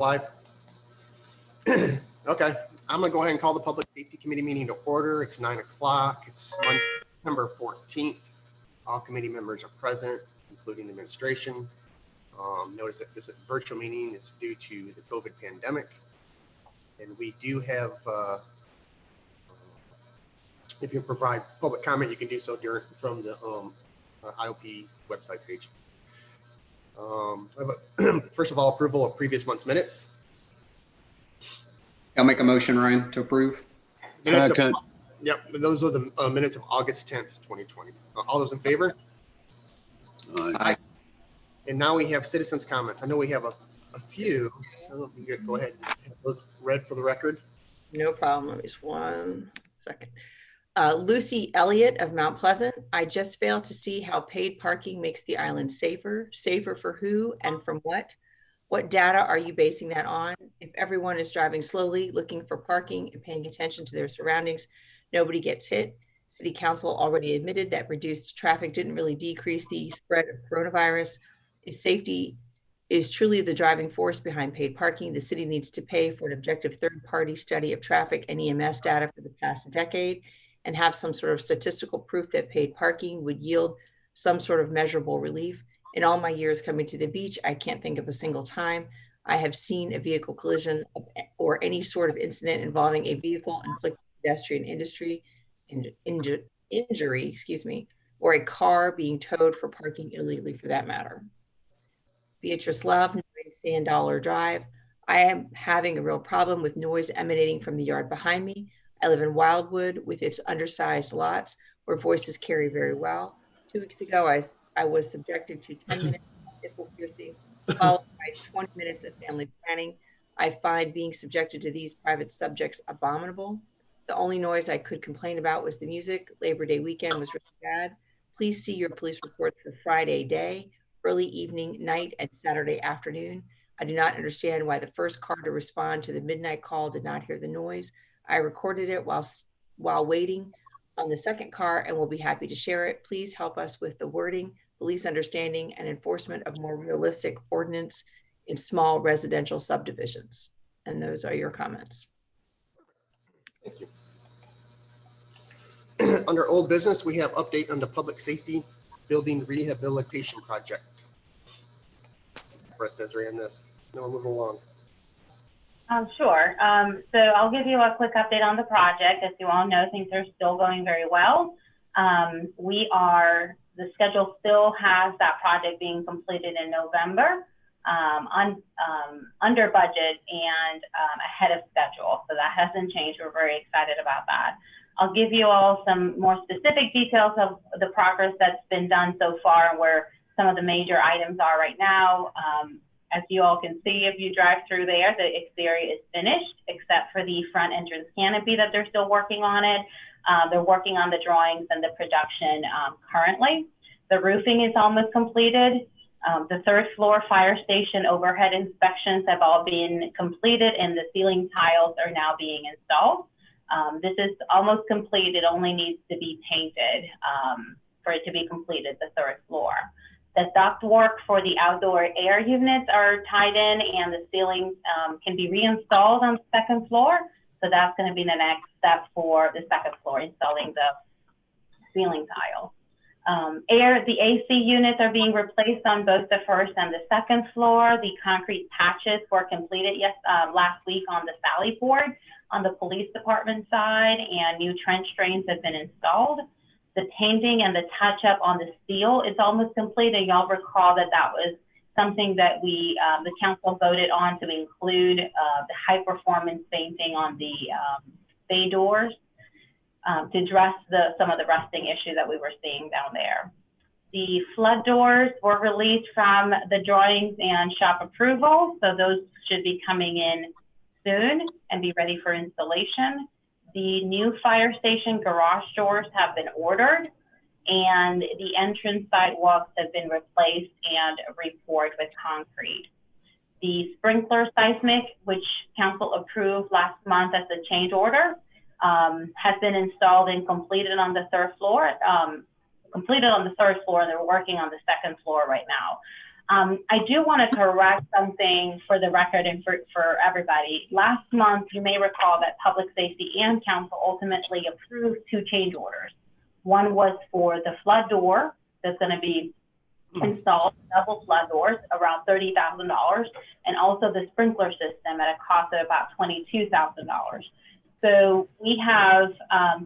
Live. Okay, I'm gonna go ahead and call the Public Safety Committee meeting to order. It's 9 o'clock. It's Monday, September 14th. All committee members are present, including the administration. Notice that this virtual meeting is due to the COVID pandemic. And we do have, if you provide public comment, you can do so from the IOP website page. First of all, approval of previous month's minutes. I'll make a motion, Ryan, to approve. Yep, those are the minutes of August 10th, 2020. All those in favor? Aye. And now we have citizens' comments. I know we have a few. I don't know if you could go ahead and have those read for the record. No problem. Let me just 1 second. Lucy Elliott of Mount Pleasant. I just fail to see how paid parking makes the island safer. Safer for who and from what? What data are you basing that on? If everyone is driving slowly, looking for parking and paying attention to their surroundings, nobody gets hit. City Council already admitted that reduced traffic didn't really decrease the spread of coronavirus. If safety is truly the driving force behind paid parking, the city needs to pay for an objective third-party study of traffic and EMS data for the past decade and have some sort of statistical proof that paid parking would yield some sort of measurable relief. In all my years coming to the beach, I can't think of a single time I have seen a vehicle collision or any sort of incident involving a vehicle inflicting pedestrian injury, or a car being towed for parking illegally for that matter. Beatrice Love, 9 Sand Dollar Drive. I am having a real problem with noise emanating from the yard behind me. I live in Wildwood with its undersized lots where voices carry very well. 2 weeks ago, I was subjected to 10 minutes of nipple piercing, followed by 20 minutes of family planning. I find being subjected to these private subjects abominable. The only noise I could complain about was the music. Labor Day weekend was really bad. Please see your police reports for Friday day, early evening, night, and Saturday afternoon. I do not understand why the first car to respond to the midnight call did not hear the noise. I recorded it while waiting on the second car and will be happy to share it. Please help us with the wording, police understanding, and enforcement of more realistic ordinance in small residential subdivisions. And those are your comments. Thank you. Under old business, we have update on the public safety building rehabilitation project. Press Desiree on this. No, we'll move along. Sure. So I'll give you a quick update on the project. As you all know, things are still going very well. The schedule still has that project being completed in November, under budget and ahead of schedule. So that hasn't changed. We're very excited about that. I'll give you all some more specific details of the progress that's been done so far and where some of the major items are right now. As you all can see, if you drive through there, the exterior is finished, except for the front entrance canopy that they're still working on it. They're working on the drawings and the production currently. The roofing is almost completed. The third floor fire station overhead inspections have all been completed and the ceiling tiles are now being installed. This is almost complete. It only needs to be painted for it to be completed, the third floor. The duct work for the outdoor air units are tied in and the ceilings can be reinstalled on the second floor. So that's going to be the next step for the second floor, installing the ceiling tiles. The AC units are being replaced on both the first and the second floor. The concrete patches were completed last week on the Sally Port on the police department side, and new trench drains have been installed. The painting and the touch-up on the steel is almost complete, and y'all recall that that was something that the council voted on to include the high-performance painting on the bay doors to address some of the rusting issue that we were seeing down there. The flood doors were released from the drawings and shop approval, so those should be coming in soon and be ready for installation. The new fire station garage doors have been ordered and the entrance sidewalks have been replaced and repoured with concrete. The sprinkler seismic, which council approved last month as a change order, has been installed and completed on the third floor. And they're working on the second floor right now. I do want to correct something for the record and for everybody. Last month, you may recall that Public Safety and Council ultimately approved 2 change orders. One was for the flood door that's going to be installed, double flood doors, around $30,000, and also the sprinkler system at a cost of about $22,000. So we have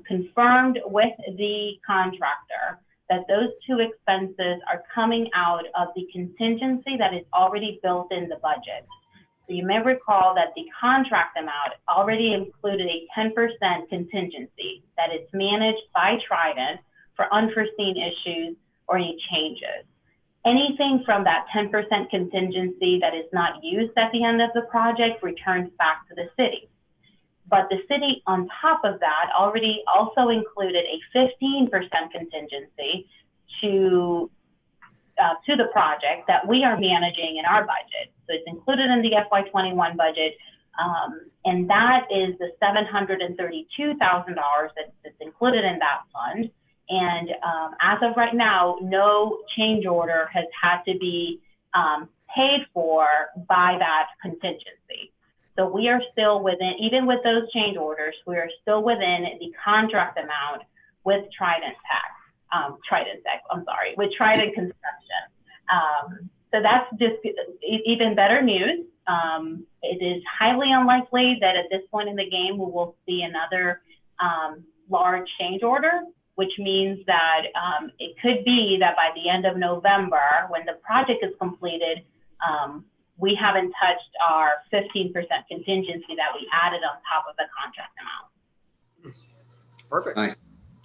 confirmed with the contractor that those 2 expenses are coming out of the contingency that is already built in the budget. So you may recall that the contract amount already included a 10% contingency that is managed by Trident for unforeseen issues or any changes. Anything from that 10% contingency that is not used at the end of the project returns back to the city. But the city, on top of that, already also included a 15% contingency to the project that we are managing in our budget. So it's included in the FY21 budget, and that is the $732,000 that's included in that fund. And as of right now, no change order has had to be paid for by that contingency. So we are still within, even with those change orders, we are still within the contract amount with Trident with Trident Construction. So that's just even better news. It is highly unlikely that at this point in the game, we will see another large change order, which means that it could be that by the end of November, when the project is completed, we haven't touched our 15% contingency that we added on top of the contract amount. Perfect. Nice.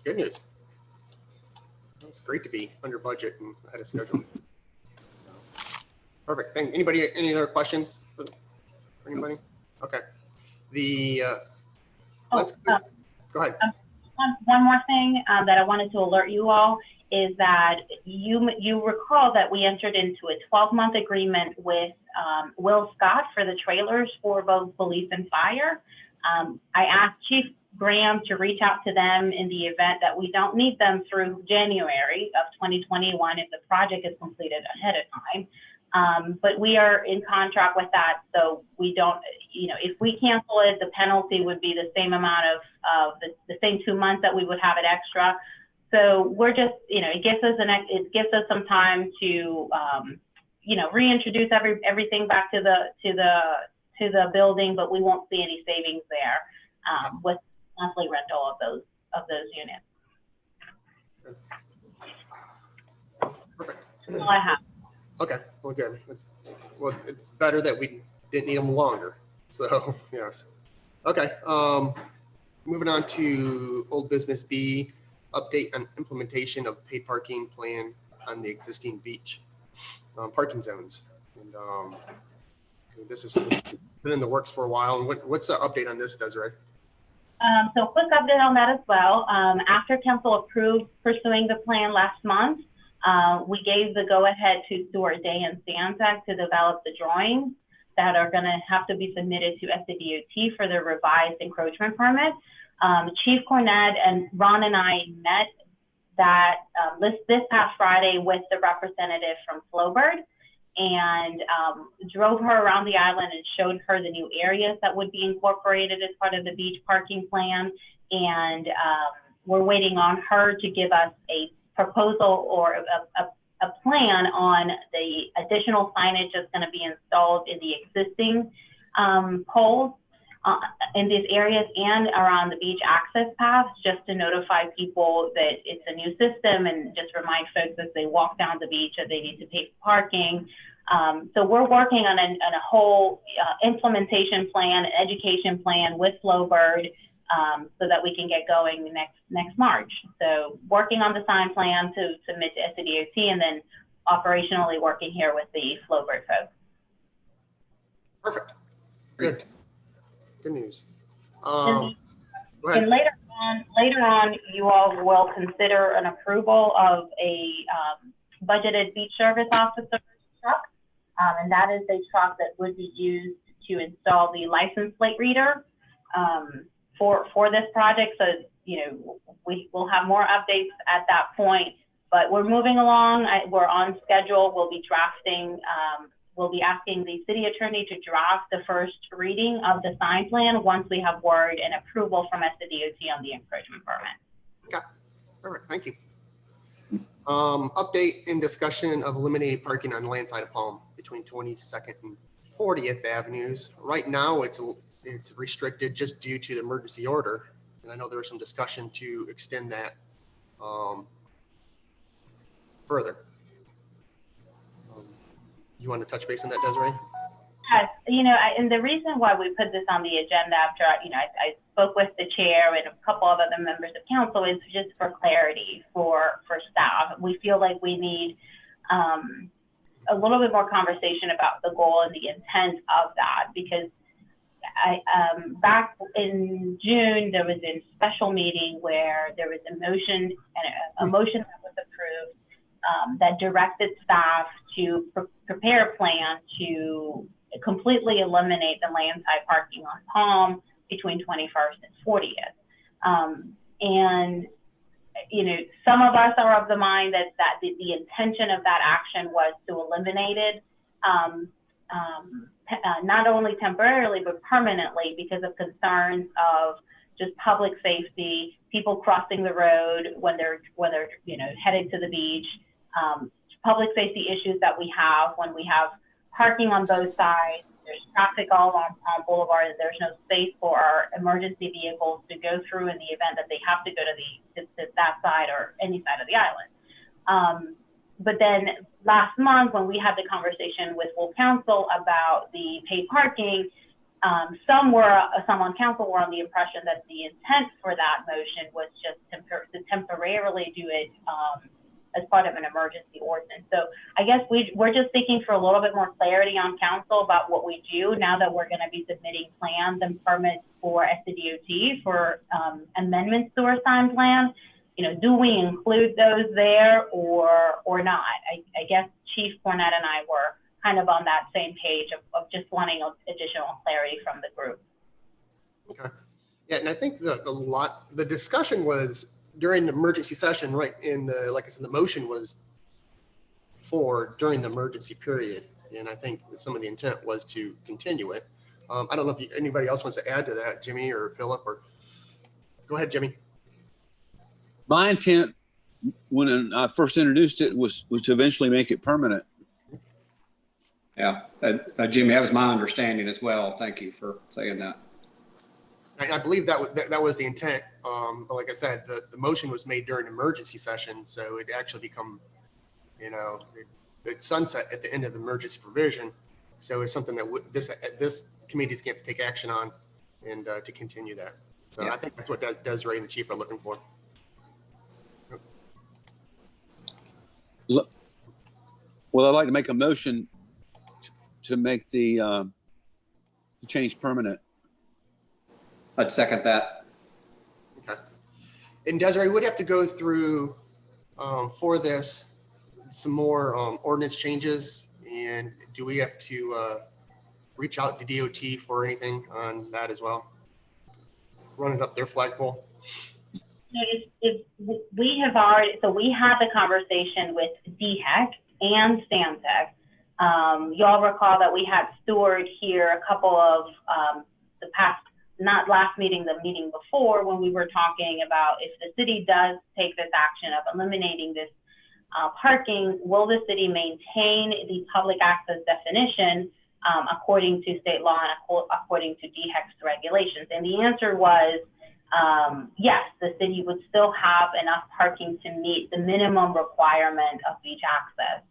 Good news. It's great to be under budget and ahead of schedule. Perfect. Anybody, any other questions for anybody? Okay. Let's go ahead. One more thing that I wanted to alert you all is that you recall that we entered into a 12-month agreement with Will Scott for the trailers for both police and fire. I asked Chief Graham to reach out to them in the event that we don't need them through January of 2021 if the project is completed ahead of time. But we are in contract with that, so we don't, if we cancel it, the penalty would be the same amount of the same 2 months that we would have it extra. So we're just, it gives us some time to, reintroduce everything back to the building, but we won't see any savings there with monthly rental of those units. Perfect. That's all I have. Okay, well, good. It's better that we didn't need them longer. So, yes. Okay, moving on to old business B, update on implementation of paid parking plan on the existing beach parking zones. And this has been in the works for a while. And what's the update on this, Desiree? So quick update on that as well. After council approved pursuing the plan last month, we gave the go-ahead to Stuart Day and Stantec to develop the drawings that are going to have to be submitted to SCDOT for the revised encroachment permit. Chief Cornett and Ron and I met this past Friday with the representative from Flowbird and drove her around the island and showed her the new areas that would be incorporated as part of the beach parking plan. And we're waiting on her to give us a proposal or a plan on the additional signage that's going to be installed in the existing poles in these areas and around the beach access paths, just to notify people that it's a new system and just remind folks as they walk down the beach that they need to pay for parking. So we're working on a whole implementation plan, education plan with Flowbird, so that we can get going next March. So working on the sign plan to submit to SCDOT and then operationally working here with the Flowbird folks. Perfect. Great. Good news. And later on, you all will consider an approval of a budgeted beach service officer truck. And that is a truck that would be used to install the license plate reader for this project. So, we will have more updates at that point But we're moving along. We're on schedule. We'll be drafting, we'll be asking the city attorney to draft the first reading of the sign plan once we have word and approval from SDOT on the encroachment permit. Okay, perfect, thank you. Update and discussion of eliminating parking on land side of Palm between 22nd and 40th Avenues. Right now, it's restricted just due to the emergency order. And I know there was some discussion to extend that further. You want to touch base on that, Desiree? Yes, you know, and the reason why we put this on the agenda after, I spoke with the chair and a couple of other members of council is just for clarity for staff. We feel like we need a little bit more conversation about the goal and the intent of that, because back in June, there was a special meeting where there was a motion that was approved that directed staff to prepare a plan to completely eliminate the landside parking on Palm between 21st and 40th. And, you know, some of us are of the mind that the intention of that action was to eliminate it, not only temporarily, but permanently, because of concerns of just public safety, people crossing the road when they're you know, headed to the beach, public safety issues that we have when we have parking on both sides. There's traffic all on Palm Boulevard, and there's no space for our emergency vehicles to go through in the event that they have to go to that side or any side of the island. But then last month, when we had the conversation with full council about the paid parking, some on council were on the impression that the intent for that motion was just to temporarily do it as part of an emergency ordinance. So I guess we're just seeking for a little bit more clarity on council about what we do now that we're going to be submitting plans and permits for SDOT for amendments to our sign plan. You know, do we include those there or not? I guess Chief Cornett and I were kind of on that same page of just wanting additional clarity from the group. Okay. Yeah, and I think the discussion was during the emergency session, right? Like I said, the motion was for during the emergency period, and I think some of the intent was to continue it. I don't know if anybody else wants to add to that, Jimmy or Philip, or go ahead, Jimmy. My intent when I first introduced it was to eventually make it permanent. Yeah, Jimmy, that was my understanding as well. Thank you for saying that. I believe that was the intent. But like I said, the motion was made during emergency session, so it actually become, you know, it sunset at the end of the emergency provision. So it's something that this committee's going to take action on and to continue that. So yeah. I think that's what Desiree and the chief are looking for. Well, I'd like to make a motion to make the change permanent. I'd second that. Okay. And Desiree would have to go through for this some more ordinance changes. And do we have to reach out to DOT for anything on that as well? Run it up their flagpole? We have already, so we had the conversation with DHEC and Stantec. Y'all recall that we had Stuart here a couple of the past, not last meeting, the meeting before, when we were talking about if the city does take this action of eliminating this parking, will the city maintain the public access definition according to state law and according to DHEC's regulations? And the answer was yes, the city would still have enough parking to meet the minimum requirement of beach access.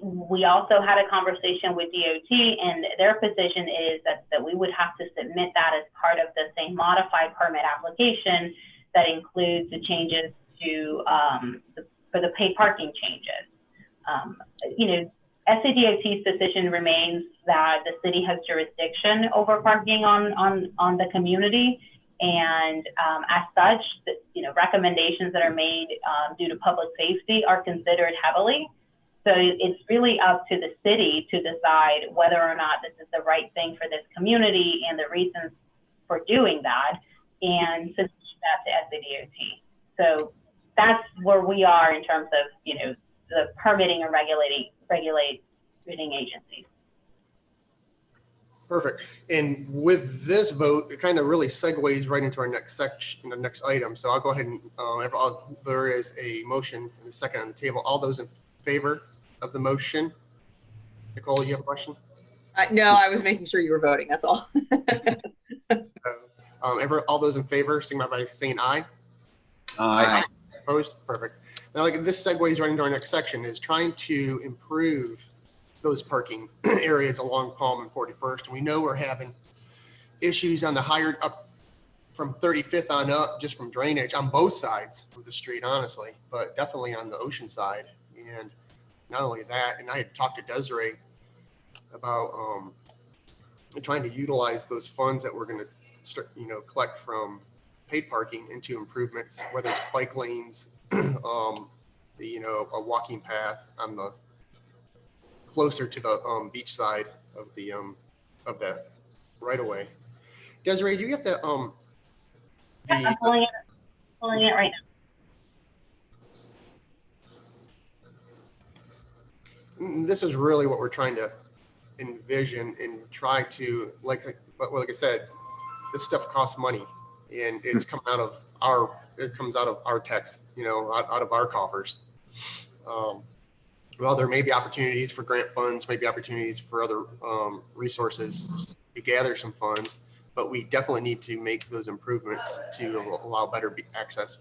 We also had a conversation with DOT, and their position is that we would have to submit that as part of the same modified permit application that includes the changes to for the paid parking changes. You know, SCDOT's position remains that the city has jurisdiction over parking on the community, and as such, you know, recommendations that are made due to public safety are considered heavily. So it's really up to the city to decide whether or not this is the right thing for this community and the reasons for doing that, and to teach that to SCDOT. So that's where we are in terms of, you know, the permitting and regulating agencies. Perfect. And with this vote, it kind of really segues right into our next section, the next item. So I'll go ahead and there is a motion and a second on the table. All those in favor of the motion? Nicole, you have a question? No, I was making sure you were voting. That's all. All those in favor, signify by saying aye. Aye. Opposed? Perfect. Now, like this segues right into our next section, is trying to improve those parking areas along Palm and 41st. And we know we're having issues on the higher up from 35th on up, just from drainage on both sides of the street, honestly, but definitely on the ocean side. And not only that, and I had talked to Desiree about trying to utilize those funds that we're going to start, you know, collect from paid parking into improvements, whether it's bike lanes, you know, a walking path on the closer to the beach side of the right away. Desiree, do you have the I'm pulling it right now. This is really what we're trying to envision and try to, like I said, this stuff costs money, and it's come out of our tax, you know, out of our coffers. Well, there may be opportunities for grant funds, maybe opportunities for other resources to gather some funds, but we definitely need to make those improvements to allow better access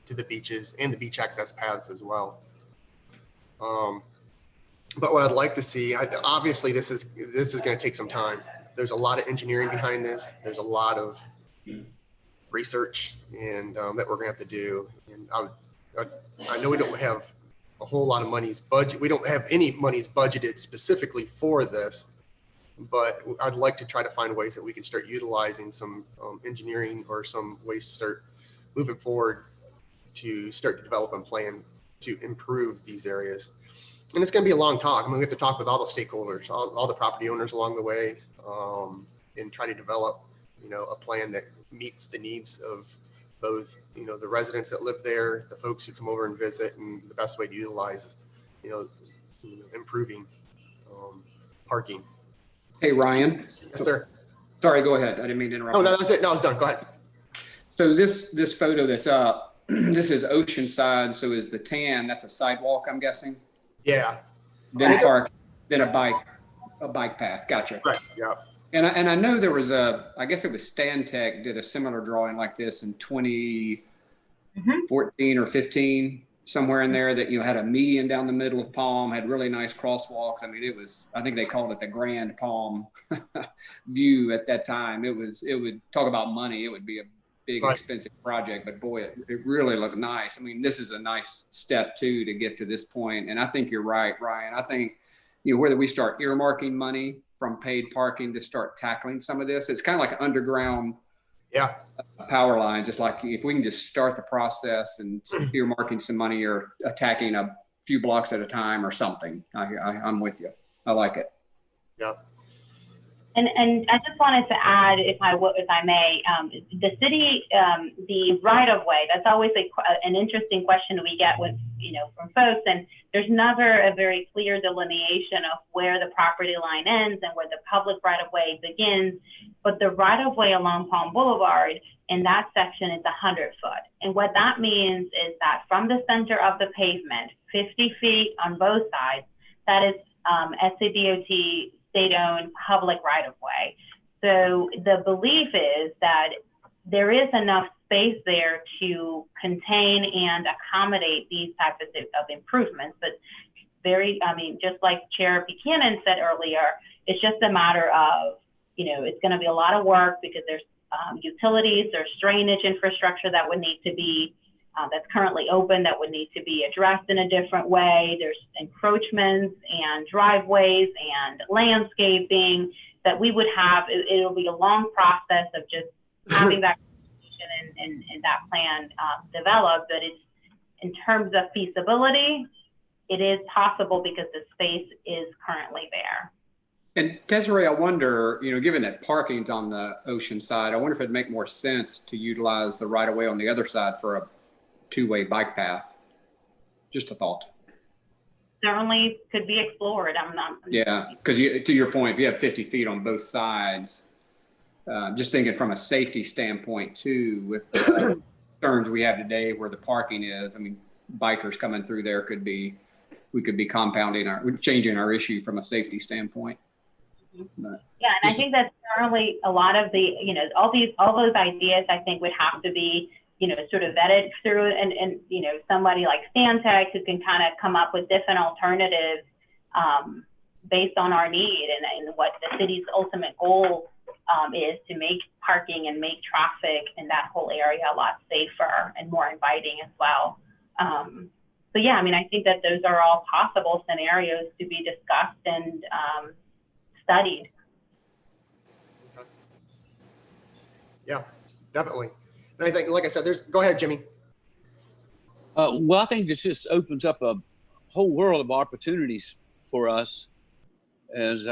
to the beaches and the beach access paths as well. But what I'd like to see, obviously this is going to take some time. There's a lot of engineering behind this. There's a lot of research and that we're going to have to do. And I know we don't have a whole lot of money's budget. We don't have any monies budgeted specifically for this, but I'd like to try to find ways that we can start utilizing some engineering or some ways to start moving forward to start to develop a plan to improve these areas. And it's going to be a long talk. I mean, we have to talk with all the stakeholders, all the property owners along the way, and try to develop, you know, a plan that meets the needs of both, you know, the residents that live there, the folks who come over and visit, and the best way to utilize, you know improving parking. Hey, Ryan. Yes, sir. Sorry, go ahead. I didn't mean to interrupt. Oh, no, that was it. No, I was done. Go ahead. So this photo that's up, this is Oceanside. So is the tan, that's a sidewalk, I'm guessing? Yeah. Then park, then a bike path. Gotcha. Right. Yeah. And I know there was I guess it was Stantec did a similar drawing like this in 2014 or 15, somewhere in there, that, you know, had a median down the middle of Palm, had really nice crosswalks. I mean, I think they called it the Grand Palm view at that time. It would talk about money. It would be a big, expensive project, but boy, it really looked nice. I mean, this is a nice step too to get to this point. And I think you're right, Ryan. I think, you know, whether we start earmarking money from paid parking to start tackling some of this, it's kind of like underground power lines. It's like if we can just start the process and earmarking some money or attacking a few blocks at a time or something. I'm with you. I like it. Yeah. And I just wanted to add, if I may, the city, the right of way. That's always an interesting question we get with, you know, from folks, and there's never a very clear delineation of where the property line ends and where the public right of way begins. But the right of way along Palm Boulevard in that section is 100 foot, and what that means is that from the center of the pavement, 50 feet on both sides, that is SCDOT state-owned public right-of-way. So the belief is that there is enough space there to contain and accommodate these types of improvements. But just like Chair Buchanan said earlier, it's just a matter of, you know, it's going to be a lot of work because there's utilities, there's drainage infrastructure that would need to be that's currently open that would need to be addressed in a different way. There's encroachments and driveways and landscaping that we would have. It'll be a long process of just having that and that plan developed. But it's, in terms of feasibility, it is possible because the space is currently there. And Desiree, I wonder, you know, given that parking's on the ocean side, I wonder if it'd make more sense to utilize the right of way on the other side for a two-way bike path. Just a thought. Certainly could be explored. Yeah, because to your point, if you have 50 feet on both sides, just thinking from a safety standpoint too, with the concerns we have today where the parking is, I mean, bikers coming through there we could be changing our issue from a safety standpoint. But, yeah, and I think that's certainly a lot of the, all those ideas I think would have to be, sort of vetted through and somebody like Stantec who can kind of come up with different alternatives based on our need and what the city's ultimate goal is to make parking and make traffic in that whole area a lot safer and more inviting as well. So yeah, I mean, I think that those are all possible scenarios to be discussed and studied. Okay. Yeah, definitely. And I think, like I said, go ahead, Jimmy. Well, I think this just opens up a whole world of opportunities for us as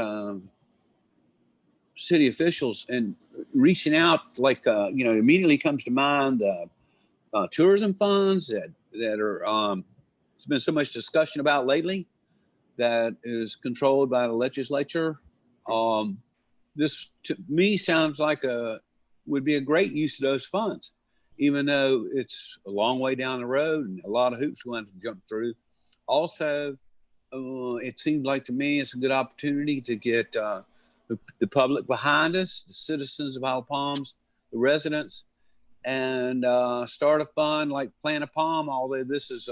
city officials, and reaching out, like, immediately comes to mind tourism funds that are, there's been so much discussion about lately that is controlled by the legislature. This to me sounds like would be a great use of those funds, even though it's a long way down the road and a lot of hoops we have to jump through. Also, it seems like to me it's a good opportunity to get the public behind us, the citizens of Isle of Palms, the residents, and start a fund like Plant a Palm, although this is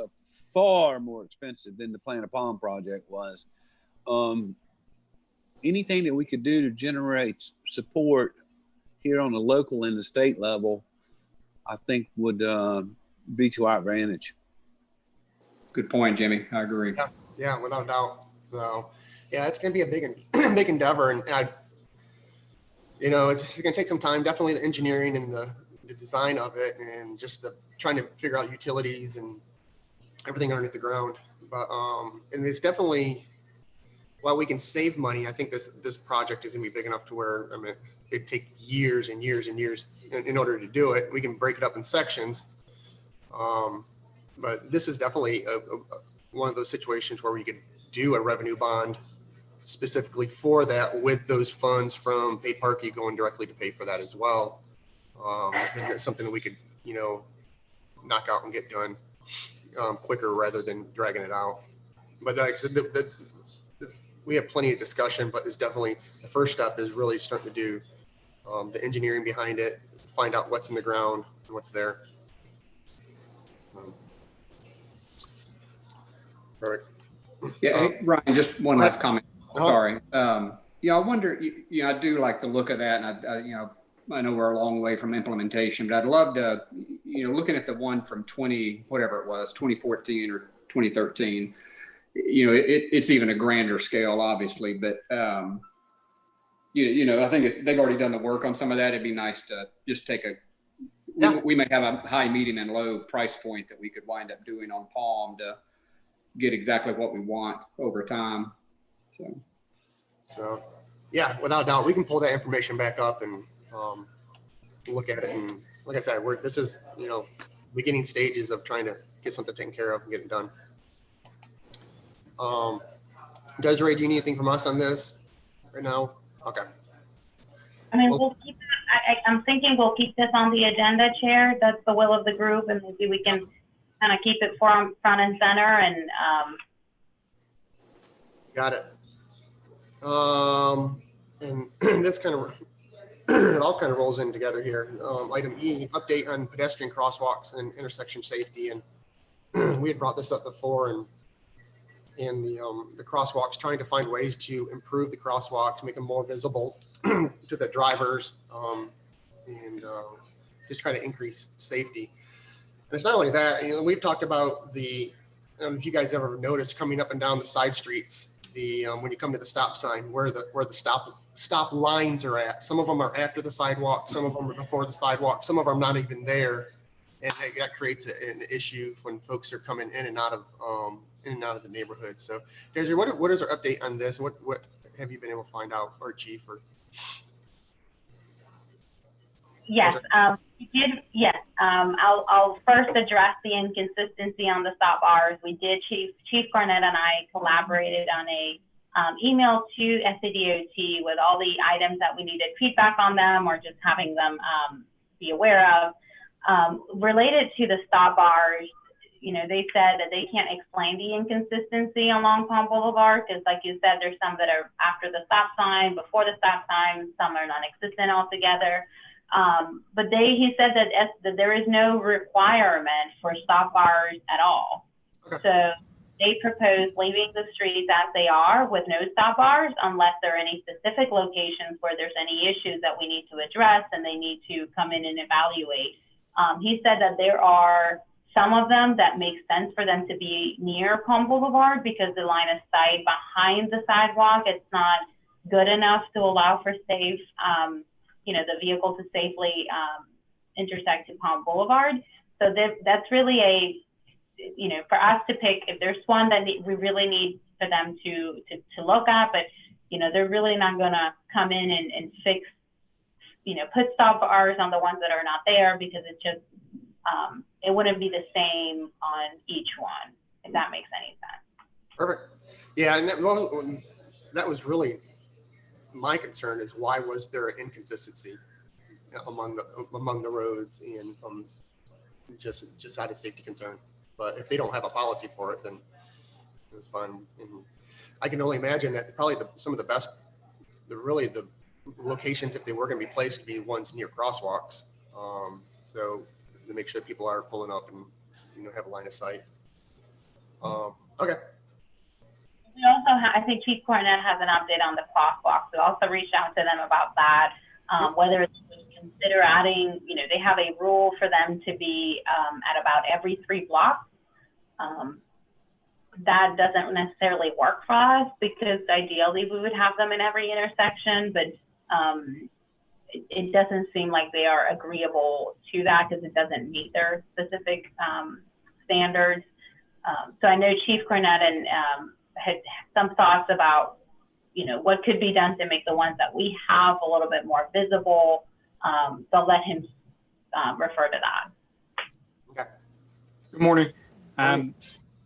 far more expensive than the Plant a Palm project was. Anything that we could do to generate support here on the local and the state level, I think would be to our advantage. Good point, Jimmy. I agree. Yeah, without a doubt. So, yeah, it's going to be a big endeavor, and it's going to take some time. Definitely the engineering and the design of it, and just trying to figure out utilities and everything underneath the ground. But and it's definitely, while we can save money, I think this project is going to be big enough to where, I mean, it'd take years and years and years in order to do it. We can break it up in sections. But this is definitely one of those situations where we could do a revenue bond specifically for that, with those funds from paid parking going directly to pay for that as well. I think that's something that we could, knock out and get done quicker rather than dragging it out. But like I said, we have plenty of discussion, but it's definitely the first step is really starting to do the engineering behind it, find out what's in the ground and what's there. Perfect. Yeah, hey, Ryan, just one last comment. Sorry. I wonder, I do like the look of that, and I know we're a long way from implementation, but I'd love to, looking at the one from 2014 or 2013, it's even a grander scale, obviously, but, I think they've already done the work on some of that. It'd be nice to just take we may have a high, medium, and low price point that we could wind up doing on Palm to get exactly what we want over time. So yeah, without a doubt, we can pull that information back up and look at it. And like I said, this is, beginning stages of trying to get something taken care of and get it done. Desiree, do you need anything from us on this right now? Okay. I mean, we'll keep it, I'm thinking we'll keep this on the agenda, Chair. That's the will of the group, and maybe we can kind of keep it front and center. And got it. And this kind of it all kind of rolls in together here. Item E, update on pedestrian crosswalks and intersection safety. And we had brought this up before, and the crosswalks, trying to find ways to improve the crosswalks, make them more visible to the drivers, and just try to increase safety. And it's not only that, we've talked about I don't know if you guys ever noticed coming up and down the side streets, when you come to the stop sign, where the stop lines are at. Some of them are after the sidewalk, some of them are before the sidewalk, some of them are not even there, and that creates an issue when folks are coming in and out of the neighborhood. So, Desiree, what is our update on this? What have you been able to find out, or chief? Or Yes, we did. Yes, I'll first address the inconsistency on the stop bars. We did. Chief Cornett and I collaborated on a email to SCDOT with all the items that we needed feedback on them, or just having them be aware of. Related to the stop bars, you know, they said that they can't explain the inconsistency along Palm Boulevard because, like you said, there's some that are after the stop sign, before the stop sign, some are non-existent altogether. But he said that there is no requirement for stop bars at all. Okay. So they propose leaving the streets as they are with no stop bars unless there are any specific locations where there's any issues that we need to address and they need to come in and evaluate. He said that there are some of them that make sense for them to be near Palm Boulevard because the line of sight behind the sidewalk, it's not good enough to allow for safe, you know, the vehicle to safely intersect to Palm Boulevard. So that's really you know, for us to pick, if there's one that we really need for them to look at, but, you know, they're really not gonna come in and fix, you know, put stop bars on the ones that are not there because it just, it wouldn't be the same on each one, if that makes any sense. Perfect. Yeah, and that was really my concern is why was there an inconsistency among the roads and just out of safety concern. But if they don't have a policy for it, then it's fine. And I can only imagine that probably some of the best, the locations, if they were going to be placed, to be ones near crosswalks. So to make sure people are pulling up and, you know, have a line of sight. Okay. We also I think Chief Cornett has an update on the crosswalks. We also reached out to them about that, whether it's consider adding, you know, they have a rule for them to be at about every 3 blocks. That doesn't necessarily work for us because ideally we would have them in every intersection, but it doesn't seem like they are agreeable to that because it doesn't meet their specific standards. So I know Chief Cornett and had some thoughts about, you know, what could be done to make the ones that we have a little bit more visible. But let him refer to that. Okay. Good morning.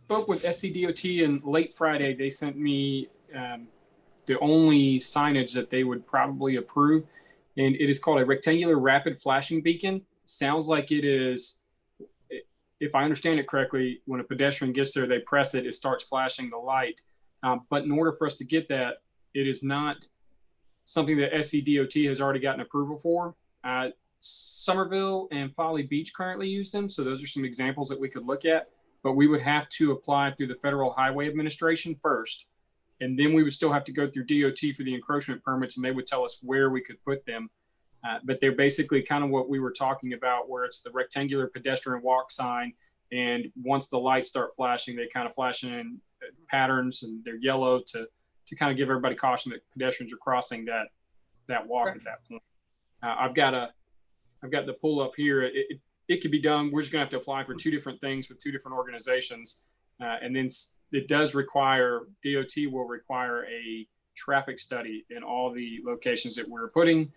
Spoke with SCDOT and late Friday. They sent me the only signage that they would probably approve, and it is called a rectangular rapid flashing beacon. Sounds like it is, if I understand it correctly, when a pedestrian gets there, they press it, it starts flashing the light. But in order for us to get that, it is not something that SCDOT has already gotten approval for. Somerville and Folly Beach currently use them. So those are some examples that we could look at, but we would have to apply through the Federal Highway Administration first. And then we would still have to go through DOT for the encroachment permits, and they would tell us where we could put them. But they're basically kind of what we were talking about, where it's the rectangular pedestrian walk sign. And once the lights start flashing, they kind of flash in patterns and they're yellow to kind of give everybody caution that pedestrians are crossing that walk at that point. I've got the pull up here. It could be done. We're just gonna have to apply for 2 different things with 2 different organizations. And then it does require, DOT will require a traffic study in all the locations that we're putting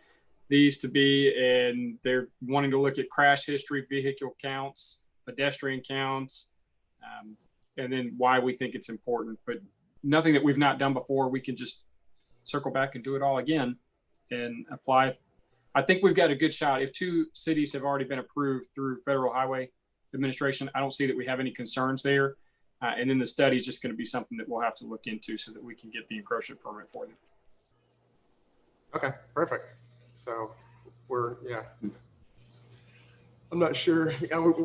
these to be. And they're wanting to look at crash history, vehicle counts, pedestrian counts, and then why we think it's important, but nothing that we've not done before. We can just circle back and do it all again and apply. I think we've got a good shot. If 2 cities have already been approved through Federal Highway Administration, I don't see that we have any concerns there. And then the study is just going to be something that we'll have to look into so that we can get the encroachment permit for them. Okay, perfect. So I'm not sure.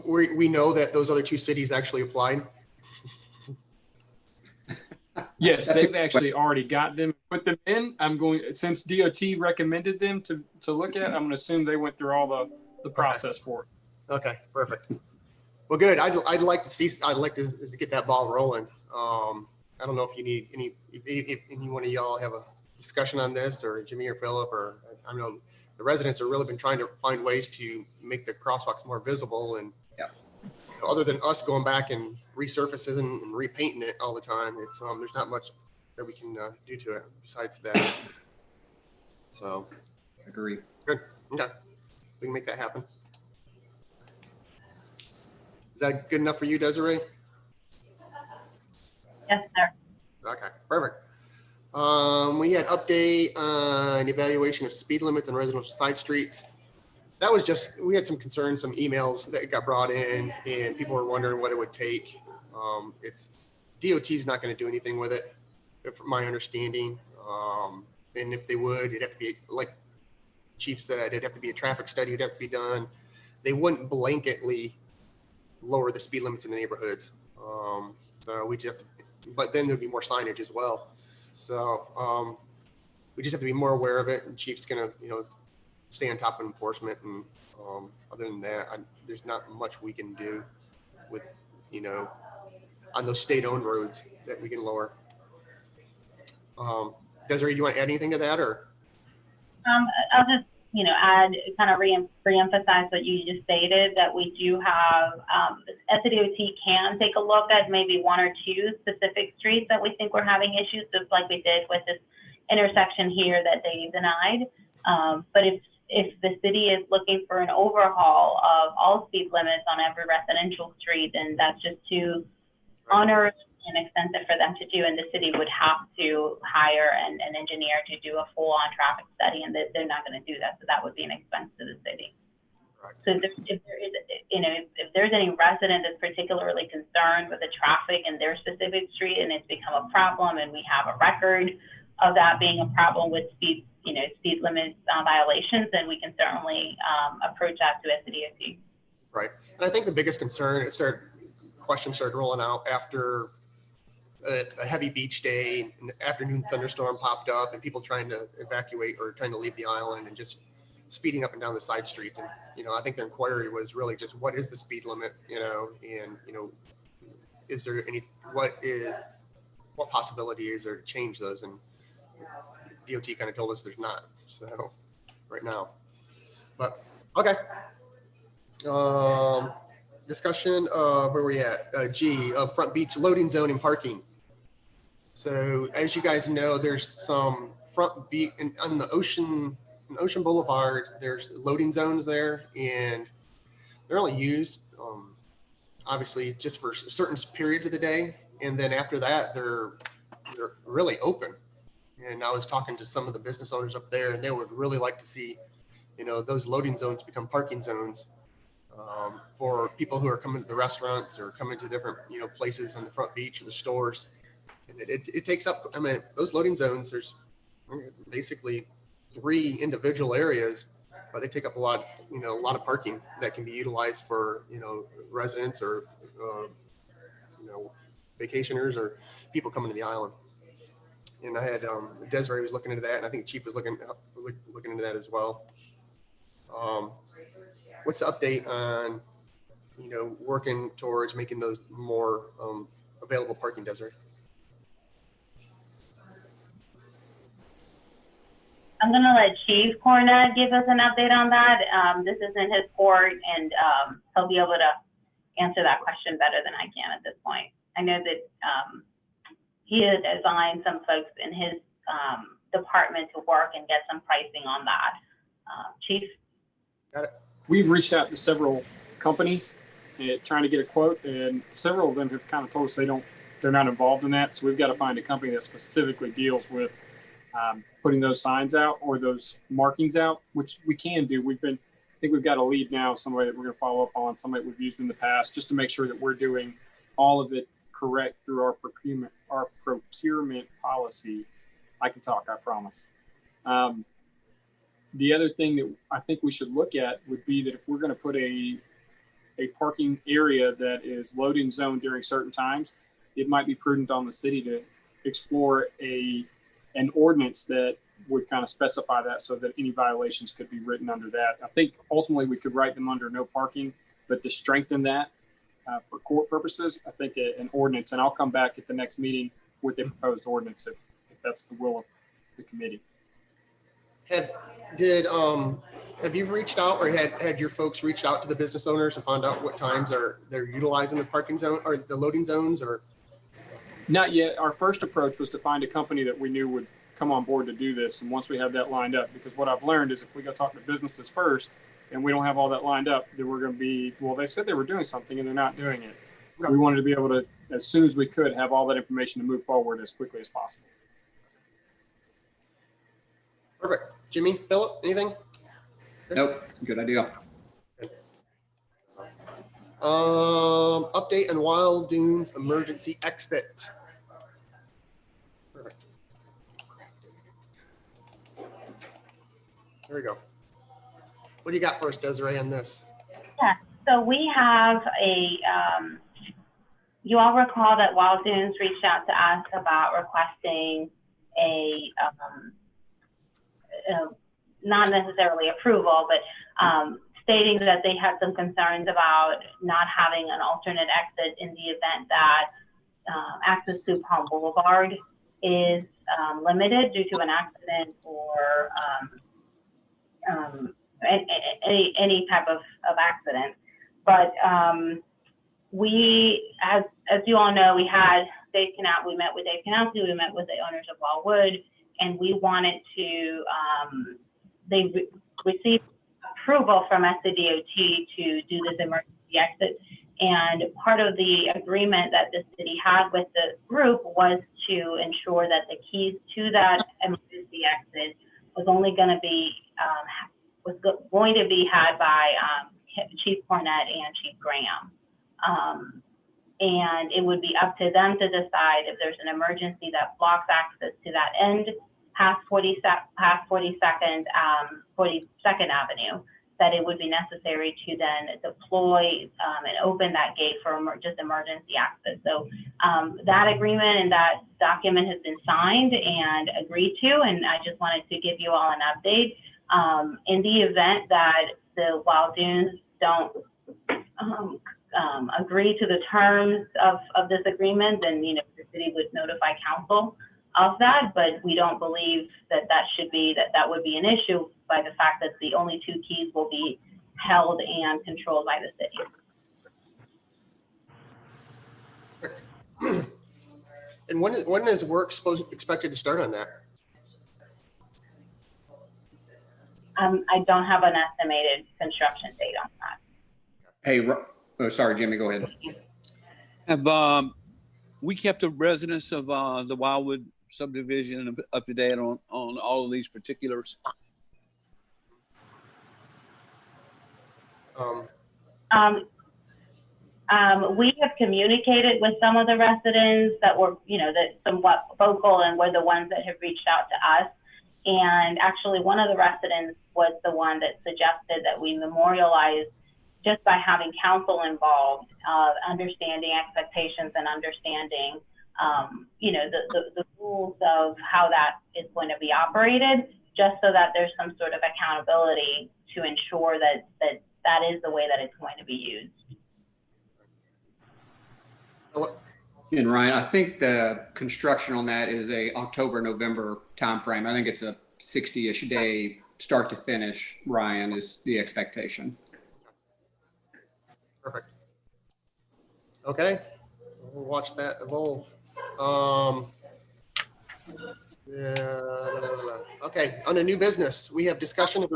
We know that those other 2 cities actually applied. Yes, they've actually already got them, put them in. Since DOT recommended them to look at, I'm going to assume they went through all the process for it. Okay, perfect. Well, good. I'd like to get that ball rolling. I don't know if you need if any one of y'all have a discussion on this, or Jimmy or Philip, or I know the residents have really been trying to find ways to make the crosswalks more visible, and other than us going back and resurfacing and repainting it all the time, it's there's not much that we can do to it besides that. So Agree. good. Okay. We can make that happen. Is that good enough for you, Desiree? Yes, sir. Okay, perfect. We had update on evaluation of speed limits on residential side streets. That was just, we had some concerns, some emails that got brought in, and people were wondering what it would take. It's DOT is not going to do anything with it, from my understanding. And if they would, it'd have to be, like Chief said, it'd have to be a traffic study, it'd have to be done. They wouldn't blanketly lower the speed limits in the neighborhoods. So we just have to, but then there'd be more signage as well. So we just have to be more aware of it, and Chief's gonna, stay on top of enforcement. And other than that, there's not much we can do with, on those state-owned roads that we can lower. Desiree, do you want to add anything to that, or? I'll just, add, kind of re-emphasize what you just stated, that we do have, SDOT can take a look at maybe one or two specific streets that we think we're having issues, just like we did with this intersection here that they denied. But if the city is looking for an overhaul of all speed limits on every residential street, then that's just too onerous and expensive for them to do, and the city would have to hire an engineer to do a full-on traffic study, and they're not going to do that, so that would be an expense to the city. Right. So if there is, if there's any resident that's particularly concerned with the traffic in their specific street, and it's become a problem, and we have a record of that being a problem with speed limits violations, then we can certainly approach that to SDOT. Right, and I think the biggest concern, questions started rolling out after a heavy beach day, an afternoon thunderstorm popped up, and people trying to evacuate or trying to leave the island and just speeding up and down the side streets. And, I think their inquiry was really just, what is the speed limit, and, is there what possibility is there to change those? And DOT kind of told us there's not, so right now, but okay. Discussion of where we at, G, of front beach loading zone and parking. So as you guys know, there's some front beach on the Ocean Boulevard. There's loading zones there, and they're only used obviously just for certain periods of the day, and then after that they're really open. And I was talking to some of the business owners up there, and they would really like to see, those loading zones become parking zones for people who are coming to the restaurants or coming to different, places on the front beach or the stores. And it takes up, those loading zones, there's basically 3 individual areas, but they take up a lot of parking that can be utilized for, residents or, vacationers or people coming to the island. And I had Desiree was looking into that, and I think Chief was looking into that as well. What's the update on, working towards making those more available parking, Desiree? I'm going to let Chief Cornett give us an update on that. This is in his court, and he'll be able to answer that question better than I can at this point. I know that he has assigned some folks in his department to work and get some pricing on that. Chief? Got it. We've reached out to several companies trying to get a quote, and several of them have kind of told us they're not involved in that. So we've got to find a company that specifically deals with putting those signs out or those markings out, which we can do. I think we've got a lead now, somebody that we're going to follow up on, somebody we've used in the past, just to make sure that we're doing all of it correct through our procurement policy. I can talk, I promise. The other thing that I think we should look at would be that if we're going to put a parking area that is loading zone during certain times, it might be prudent on the city to explore an ordinance that would kind of specify that, so that any violations could be written under that. I think ultimately we could write them under no parking, but to strengthen that for court purposes, I think an ordinance, and I'll come back at the next meeting with a proposed ordinance if that's the will of the committee. Have you reached out, or had your folks reached out to the business owners and found out what times they're utilizing the parking zone or the loading zones, or? Not yet. Our first approach was to find a company that we knew would come on board to do this. And once we have that lined up, because what I've learned is if we go talk to businesses first, and we don't have all that lined up, then we're going to be, well, they said they were doing something and they're not doing it. Okay. We wanted to be able to, as soon as we could, have all that information to move forward as quickly as possible. Perfect. Jimmy, Philip, anything? Nope, good idea. Update on Wild Dunes emergency exit. Perfect. There we go. What do you got for us, Desiree, on this? Yeah, so we have you all recall that Wild Dunes reached out to us about requesting not necessarily approval, but stating that they had some concerns about not having an alternate exit in the event that access to Palm Boulevard is limited due to an accident or any type of accident. But we, as you all know, we met with Dave Canalsi, we met with the owners of Wildwood, and we wanted to, they received approval from SCDOT to do this emergency exit. And part of the agreement that the city had with the group was to ensure that the keys to that emergency exit was only going to be, had by Chief Cornett and Chief Graham. And it would be up to them to decide if there's an emergency that blocks access to that end past 42nd Avenue, that it would be necessary to then deploy and open that gate for just emergency access. So that agreement and that document has been signed and agreed to, and I just wanted to give you all an update. In the event that the Wild Dunes don't agree to the terms of this agreement, then the city would notify council of that, but we don't believe that that would be an issue by the fact that the only two keys will be held and controlled by the city. And when is work expected to start on that? I don't have an estimated construction date on that. Hey, sorry, Jimmy, go ahead. Have we kept the residents of the Wildwood subdivision up to date on all of these particulars? We have communicated with some of the residents that were, that somewhat vocal and were the ones that have reached out to us. And actually one of the residents was the one that suggested that we memorialize just by having council involved, understanding expectations and understanding, the rules of how that is going to be operated, just so that there's some sort of accountability to ensure that is the way that it's going to be used. And Ryan, I think the construction on that is a October-November timeframe. I think it's a 60-ish day start to finish, Ryan, is the expectation. Perfect. Okay, we'll watch that evolve. Okay, on a new business, we have discussion of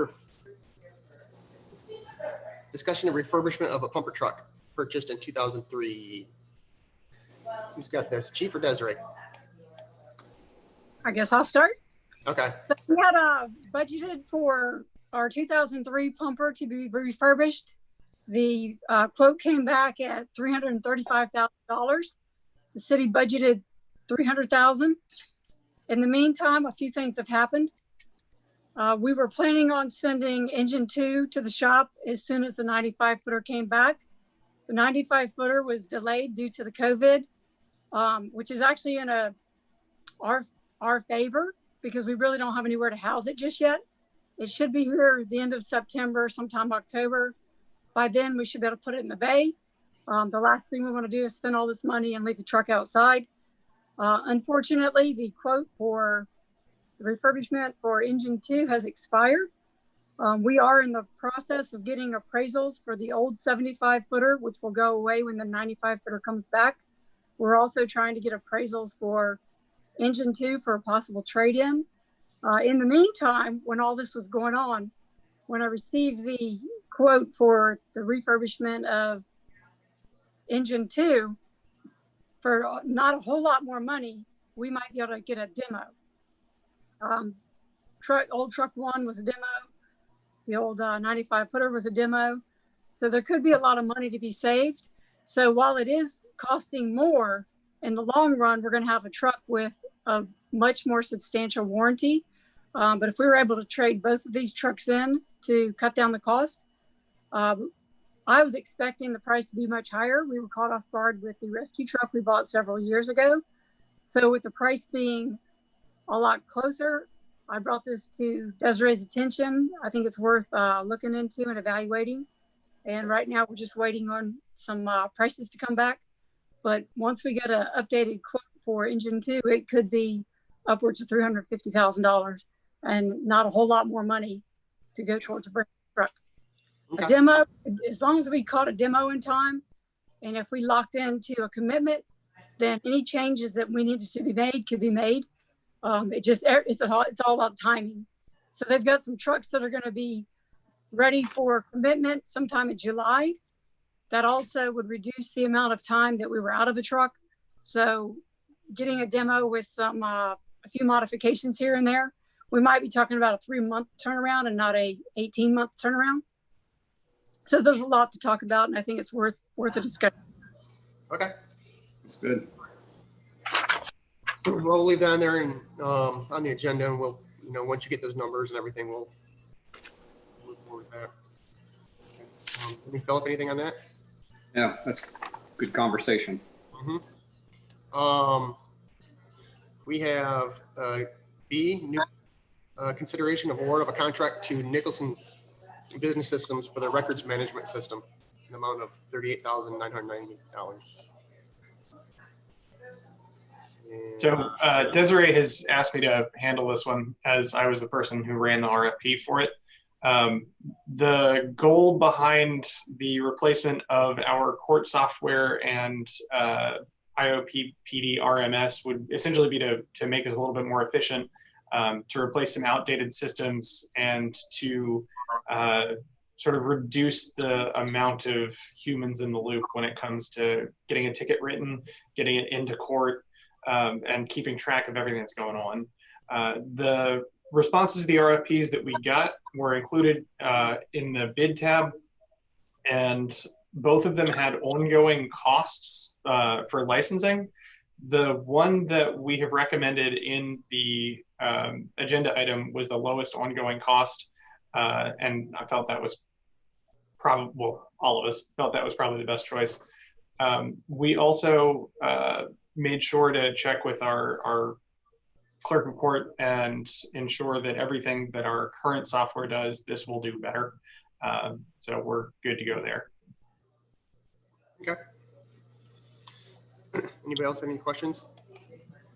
refurbishment of a pumper truck purchased in 2003. Who's got this, Chief or Desiree? I guess I'll start. Okay. So we had budgeted for our 2003 pumper to be refurbished. The quote came back at $335,000. The city budgeted $300,000. In the meantime, a few things have happened. We were planning on sending engine 2 to the shop as soon as the 95-footer came back. The 95-footer was delayed due to the COVID, which is actually in our favor because we really don't have anywhere to house it just yet. It should be here at the end of September, sometime October. By then, we should be able to put it in the bay. The last thing we want to do is spend all this money and leave the truck outside. Unfortunately, the quote for the refurbishment for engine 2 has expired. We are in the process of getting appraisals for the old 75-footer, which will go away when the 95-footer comes back. We're also trying to get appraisals for engine 2 for a possible trade-in. In the meantime, when all this was going on, when I received the quote for the refurbishment of engine 2 for not a whole lot more money, we might be able to get a demo. Old truck 1 was a demo. The old 95 footer was a demo. So there could be a lot of money to be saved. So while it is costing more, in the long run, we're going to have a truck with a much more substantial warranty. But if we were able to trade both of these trucks in to cut down the cost, I was expecting the price to be much higher. We were caught off guard with the rescue truck we bought several years ago. So with the price being a lot closer, I brought this to Desiree's attention. I think it's worth looking into and evaluating. And right now we're just waiting on some prices to come back. But once we get an updated quote for engine 2, it could be upwards of $350,000 and not a whole lot more money to go towards a brand new truck. Okay. A demo, as long as we caught a demo in time, and if we locked into a commitment, then any changes that we needed to be made could be made. It's all about timing. So they've got some trucks that are going to be ready for commitment sometime in July. That also would reduce the amount of time that we were out of the truck. So getting a demo with some a few modifications here and there, we might be talking about a 3-month turnaround and not a 18-month turnaround. So there's a lot to talk about, and I think it's worth a discussion. Okay. That's good. Well, we'll leave that on there and on the agenda, and we'll, once you get those numbers and everything, we'll move forward with that. Let me fill up anything on that. Yeah, that's good conversation. We have B, new consideration of award of a contract to Nicholson Business Systems for the records management system in the amount of $38,990. So Desiree has asked me to handle this one as I was the person who ran the RFP for it. The goal behind the replacement of our court software and IOPPD RMS would essentially be to make us a little bit more efficient, to replace some outdated systems and to sort of reduce the amount of humans in the loop when it comes to getting a ticket written, getting it into court, and keeping track of everything that's going on. The responses to the RFPs that we got were included in the bid tab, and both of them had ongoing costs for licensing. The one that we have recommended in the agenda item was the lowest ongoing cost, and I felt that was probably, well, all of us felt that was probably the best choice. We also made sure to check with our clerk of court and ensure that everything that our current software does, this will do better. So we're good to go there. Okay. Anybody else have any questions?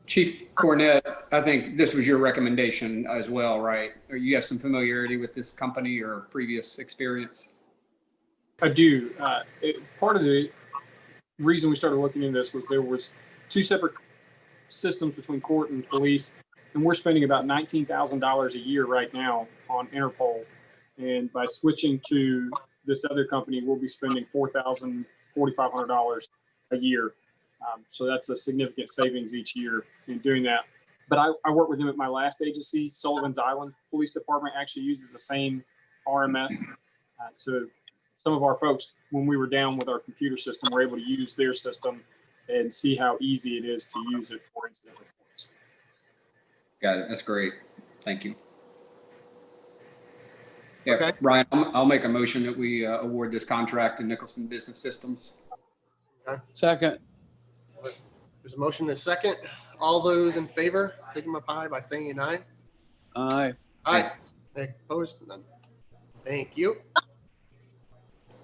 Chief Cornett, I think this was your recommendation as well, right? Or you have some familiarity with this company or previous experience? I do. Part of the reason we started looking into this was there was 2 separate systems between court and police, and we're spending about $19,000 a year right now on Interpol. And by switching to this other company, we'll be spending $4,500 a year. So that's a significant savings each year in doing that. But I worked with him at my last agency, Sullivan's Island Police Department actually uses the same RMS. So some of our folks, when we were down with our computer system, were able to use their system and see how easy it is to use it for incident reports. Got it. That's great. Thank you. Yeah, Okay. Ryan, I'll make a motion that we award this contract to Nicholson Business Systems. Okay. Second. There's a motion and a second. All those in favor, signify by saying aye. Aye. Aye. Opposed? None. Thank you.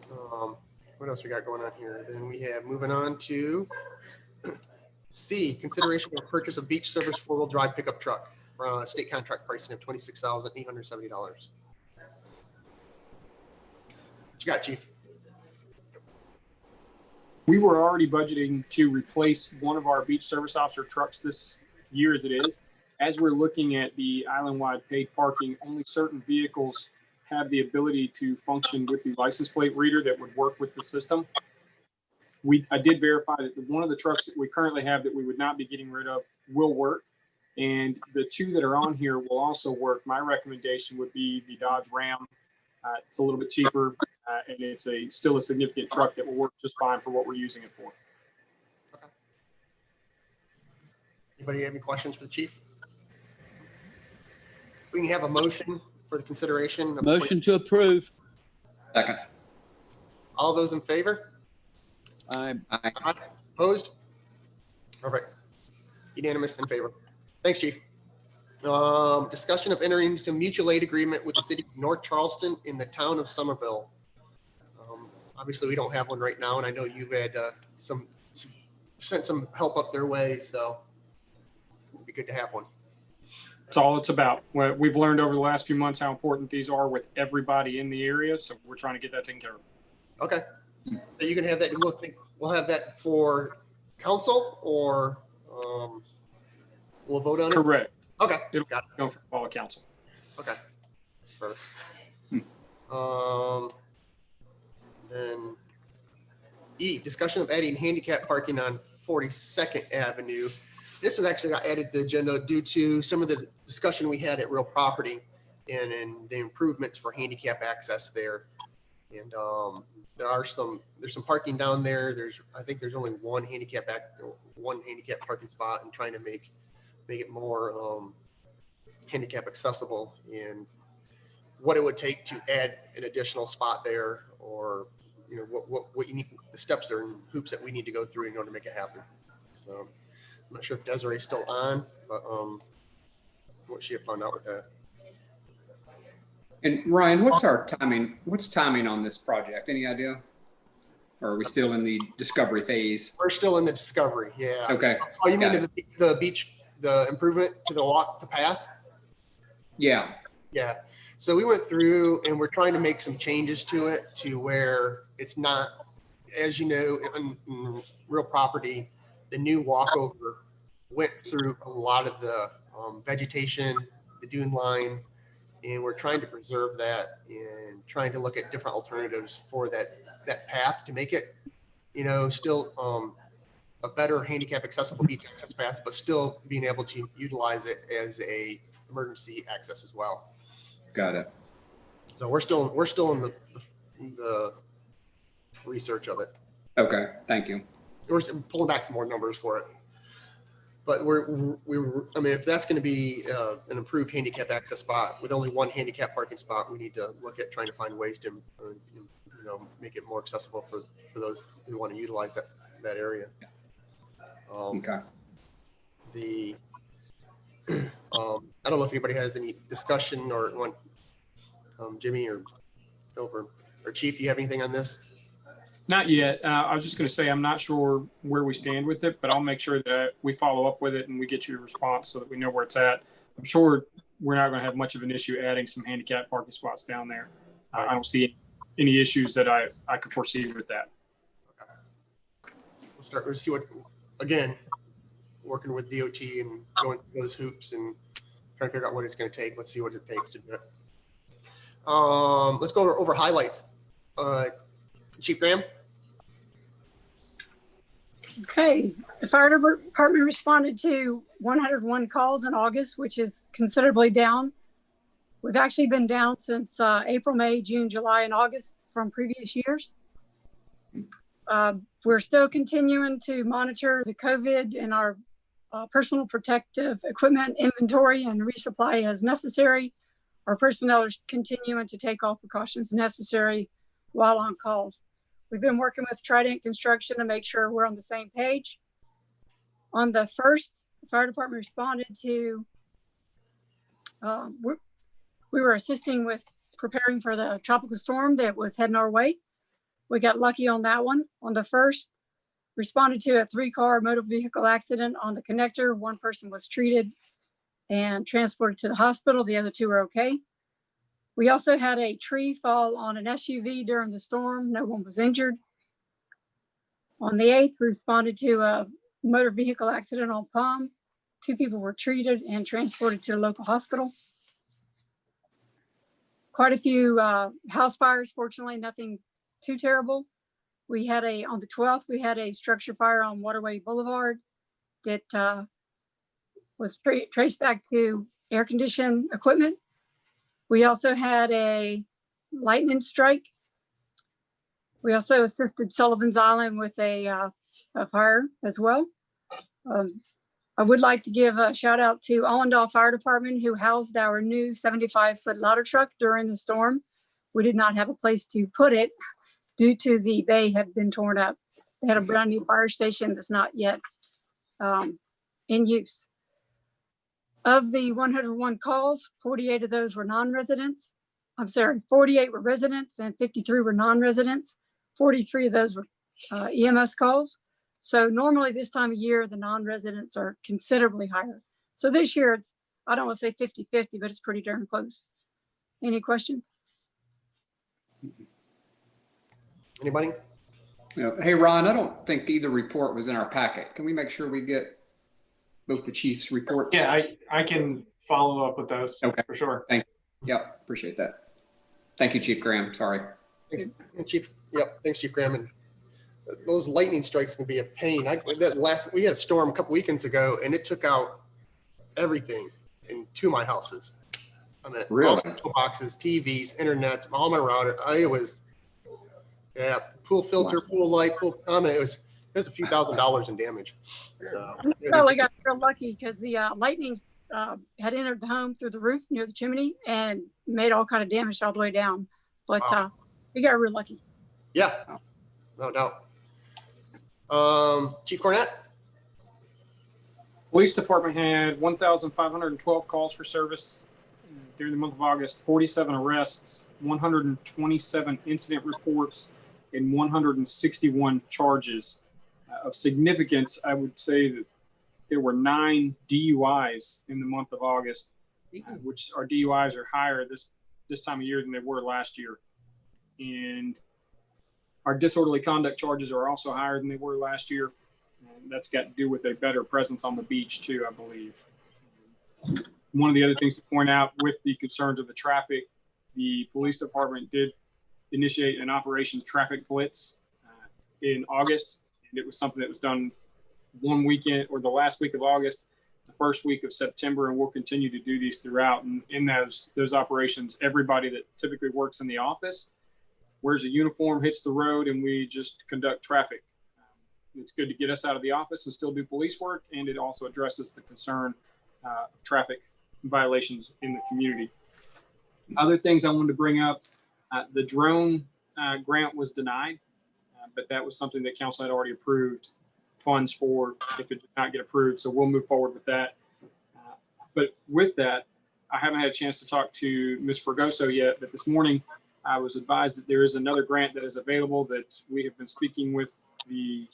What else we got going on here? Then we have moving on to C, consideration of purchase of beach service 4-wheel drive pickup truck for state contract pricing of $26,870. What you got, Chief? We were already budgeting to replace one of our beach service officer trucks this year as it is. As we're looking at the island-wide paid parking, only certain vehicles have the ability to function with the license plate reader that would work with the system. I did verify that one of the trucks that we currently have that we would not be getting rid of will work. And the two that are on here will also work. My recommendation would be the Dodge Ram. It's a little bit cheaper, and it's still a significant truck that will work just fine for what we're using it for. Okay. Anybody have any questions for the chief? We can have a motion for the consideration. Motion to approve. Second. All those in favor? Aye. Aye. Opposed? All right. Unanimous in favor. Thanks, chief. Discussion of entering into mutual aid agreement with the city of North Charleston in the town of Somerville. Obviously, we don't have one right now, and I know you've had sent some help up their way, so it'd be good to have one. That's all it's about. We've learned over the last few months how important these are with everybody in the area, so we're trying to get that taken care of. Okay. So you can have that. We'll have that for council, or we'll vote on it? Correct. Okay. It'll Got it. go for all of council. Okay. Perfect. Then E, discussion of adding handicap parking on 42nd Avenue. This is actually got added to the agenda due to some of the discussion we had at Real Property and the improvements for handicap access there. And there's some parking down there. I think there's only one handicap parking spot, and trying to make it more handicap accessible, and what it would take to add an additional spot there, or what you need, the steps and hoops that we need to go through in order to make it happen. So I'm not sure if Desiree's still on, but what she had found out with that. And Ryan, what's our timing? What's timing on this project? Any idea? Or are we still in the discovery phase? We're still in the discovery. Yeah. Okay. Oh, you mean the beach, the improvement to the path? Yeah. Yeah. So we went through and we're trying to make some changes to it to where it's not, as you know, in Real Property, the new walkover went through a lot of the vegetation, the dune line, and we're trying to preserve that and trying to look at different alternatives for that path to make it, still a better handicap accessible beach access path, but still being able to utilize it as a emergency access as well. Got it. So we're still in the research of it. Okay. Thank you. We're pulling back some more numbers for it. But if that's going to be an improved handicap access spot with only one handicap parking spot, we need to look at trying to find ways to, make it more accessible for those who want to utilize that area. Okay. I don't know if anybody has any discussion or want Jimmy or Phil or Chief, you have anything on this? Not yet. I was just going to say, I'm not sure where we stand with it, but I'll make sure that we follow up with it and we get you a response so that we know where it's at. I'm sure we're not going to have much of an issue adding some handicap parking spots down there. I don't see any issues that I could foresee with that. Okay. We'll see what, again, working with DOT and going through those hoops and trying to figure out what it's going to take. Let's see what it takes to do it. Let's go over highlights. Chief Graham. Okay, the fire department responded to 101 calls in August, which is considerably down. We've actually been down since April, May, June, July, and August from previous years. We're still continuing to monitor the COVID and our personal protective equipment inventory and resupply as necessary. Our personnel are continuing to take all precautions necessary while on call. We've been working with Trident Construction to make sure we're on the same page. On the first, the fire department responded to, we were assisting with preparing for the tropical storm that was heading our way. We got lucky on that one. On the first, responded to a 3-car motor vehicle accident on the connector. One person was treated and transported to the hospital. The other 2 are okay. We also had a tree fall on an SUV during the storm. No one was injured. On the 8th, we responded to a motor vehicle accident on Palm. 2 people were treated and transported to a local hospital. quite a few house fires. Fortunately, nothing too terrible. We had on the 12th, we had a structure fire on Waterway Boulevard that was traced back to air conditioned equipment. We also had a lightning strike. We also assisted Sullivan's Island with a fire as well. I would like to give a shout out to Allendale Fire Department, who housed our new 75-foot ladder truck during the storm. We did not have a place to put it due to the bay had been torn up. They had a brand new fire station that's not yet in use. Of the 101 calls, 48 of those were non-residents. I'm sorry, 48 were residents and 53 were non-residents. 43 of those were EMS calls. So normally this time of year, the non-residents are considerably higher. So this year it's, I don't want to say 50-50, but it's pretty darn close. Any questions? Anybody? Hey, Ron, I don't think either report was in our packet. Can we make sure we get both the chief's reports? Yeah, I can follow up with those. Okay. For sure. Thank you. Yep, appreciate that. Thank you, Chief Graham. Sorry. Thanks, Chief. Yep, thanks, Chief Graham. And those lightning strikes can be a pain. We had a storm a couple weekends ago, and it took out everything in two of my houses. I mean, really? all the boxes, TVs, internet, all my router. It was, yeah, pool filter, pool light, pool. I mean, it was a few $1,000s in damage. So, well, I got real lucky because the lightning had entered the home through the roof near the chimney and made all kind of damage all the way down. But we got real lucky. Yeah, no doubt. Chief Cornett? Police department had 1,512 calls for service during the month of August, 47 arrests, 127 incident reports, and 161 charges. Of significance, I would say that there were 9 DUIs in the month of August, which our DUIs are higher this time of year than they were last year. And our disorderly conduct charges are also higher than they were last year. And that's got to do with a better presence on the beach too, I believe. One of the other things to point out with the concerns of the traffic, the police department did initiate an Operations Traffic Blitz in August. And it was something that was done one weekend or the last week of August, the first week of September, and we'll continue to do these throughout. And in those operations, everybody that typically works in the office wears a uniform, hits the road, and we just conduct traffic. It's good to get us out of the office and still do police work, and it also addresses the concern of traffic violations in the community. Other things I wanted to bring up, the drone grant was denied, but that was something that council had already approved funds for if it did not get approved, so we'll move forward with that. But with that, I haven't had a chance to talk to Ms. Fregoso yet, but this morning I was advised that there is another grant that is available that we have been speaking with the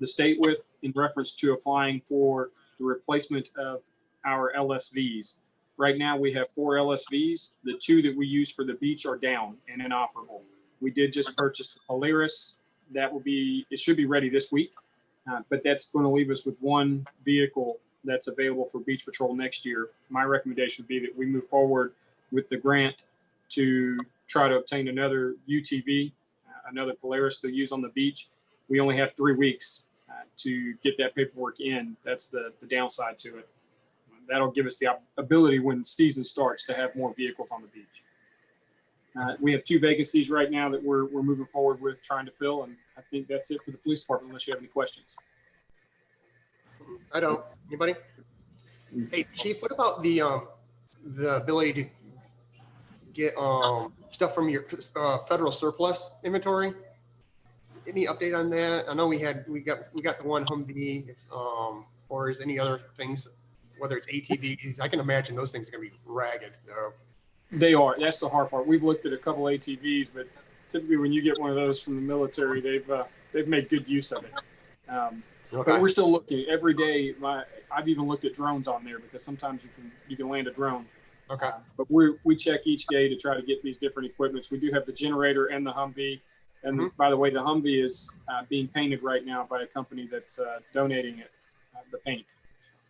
state with in reference to applying for the replacement of our LSVs. Right now we have 4 LSVs. The 2 that we use for the beach are down and inoperable. We did just purchase the Polaris. It should be ready this week, but that's going to leave us with 1 vehicle that's available for beach patrol next year. My recommendation would be that we move forward with the grant to try to obtain another UTV, another Polaris to use on the beach. We only have 3 weeks to get that paperwork in. That's the downside to it. That'll give us the ability when the season starts to have more vehicles on the beach. We have 2 vacancies right now that we're moving forward with trying to fill, and I think that's it for the police department unless you have any questions. I don't. Anybody? Hey, Chief, what about the ability to get stuff from your federal surplus inventory? Any update on that? I know we got the one Humvee, or is any other things, whether it's ATVs? I can imagine those things are gonna be ragged though. They are. That's the hard part. We've looked at a couple ATVs, but typically when you get one of those from the military, they've made good use of it. Okay. But we're still looking every day. I've even looked at drones on there because sometimes you can land a drone. Okay. But we check each day to try to get these different equipments. We do have the generator and the Humvee. And by the way, the Humvee is being painted right now by a company that's donating it, the paint.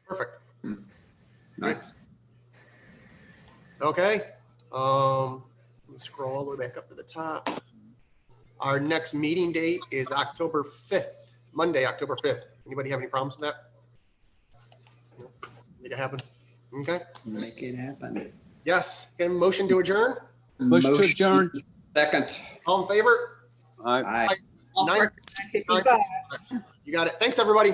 Perfect. Nice. Okay. Let me scroll all the way back up to the top. Our next meeting date is October 5th, Monday, October 5th. Anybody have any problems with that? No? Make it happen. Okay. Make it happen. Yes. Okay, motion to adjourn. Motion to adjourn. Second. All in favor? All right. Aye. Nine- 55. You got it. Thanks, everybody.